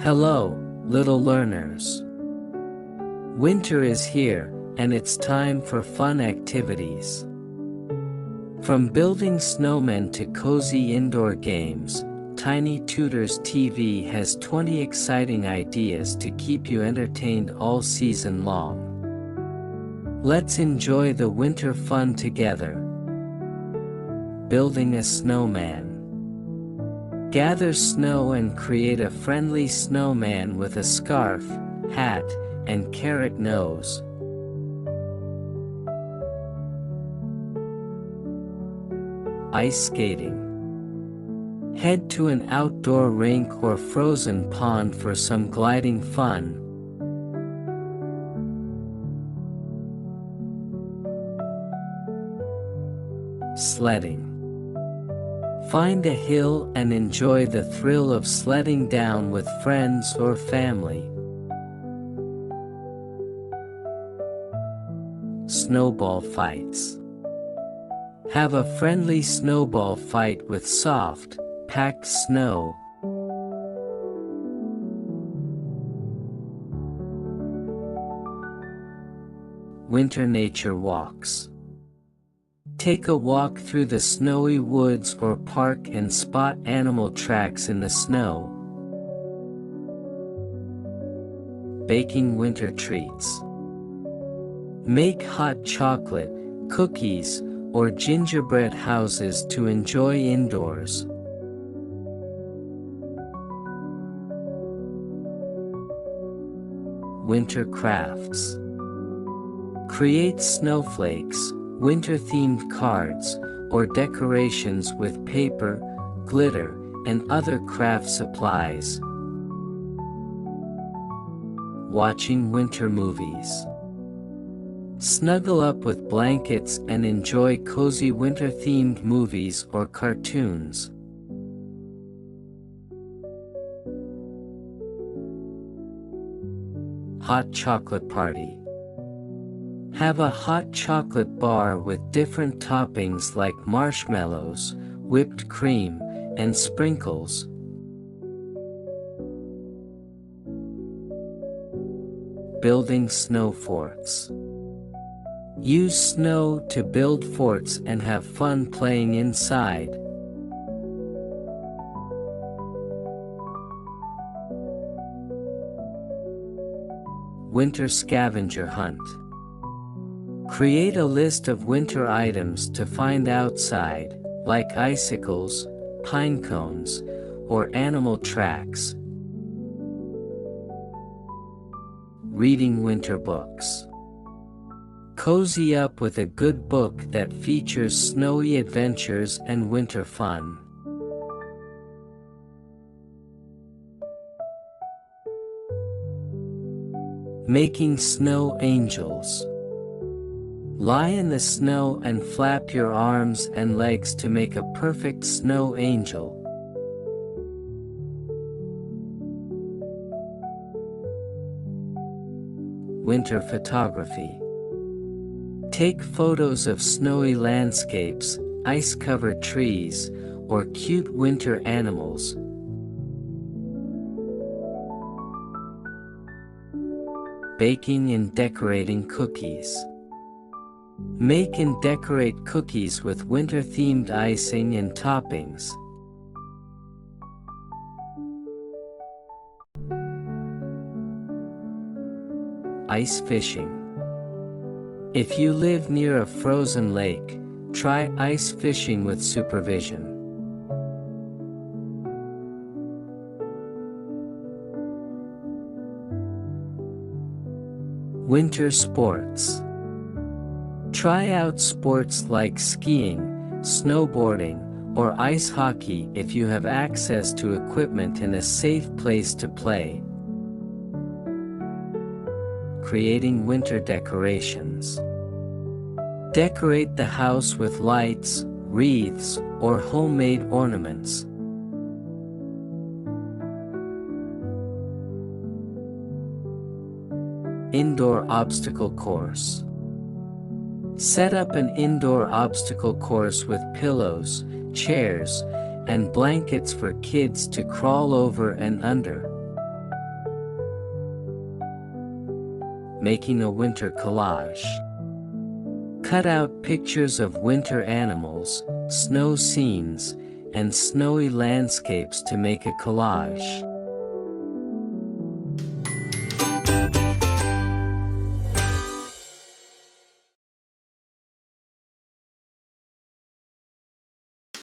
Hello, little learners. Winter is here, and it's time for fun activities. From building snowmen to cozy indoor games, Tiny Tutors TV has 20 exciting ideas to keep you entertained all season long. Let's enjoy the winter fun together. Building a snowman. Gather snow and create a friendly snowman with a scarf, hat, and carrot nose. Ice skating. Head to an outdoor rink or frozen pond for some gliding fun. Sledding. Find a hill and enjoy the thrill of sledding down with friends or family. Snowball fights. Have a friendly snowball fight with soft, packed snow. Winter nature walks. Take a walk through the snowy woods or park and spot animal tracks in the snow. Baking winter treats. Make hot chocolate, cookies, or gingerbread houses to enjoy indoors. Winter crafts. Create snowflakes, winter-themed cards, or decorations with paper, glitter, and other craft supplies. Watching winter movies. Snuggle up with blankets and enjoy cozy winter-themed movies or cartoons. Hot chocolate party. Have a hot chocolate bar with different toppings like marshmallows, whipped cream, and sprinkles. Building snow forts. Use snow to build forts and have fun playing inside. Winter scavenger hunt. Create a list of winter items to find outside, like icicles, pine cones, or animal tracks. Reading winter books. Cozy up with a good book that features snowy adventures and winter fun. Making snow angels. Lie in the snow and flap your arms and legs to make a perfect snow angel. Winter photography. Take photos of snowy landscapes, ice-covered trees, or cute winter animals. Baking and decorating cookies. Make and decorate cookies with winter-themed icing and toppings. Ice fishing. If you live near a frozen lake, try ice fishing with supervision. Winter sports. Try out sports like skiing, snowboarding, or ice hockey if you have access to equipment and a safe place to play. Creating winter decorations. Decorate the house with lights, wreaths, or homemade ornaments. Indoor obstacle course. Set up an indoor obstacle course with pillows, chairs, and blankets for kids to crawl over and under. making a winter collage. Cut out pictures of winter animals, snow scenes, and snowy landscapes to make a collage.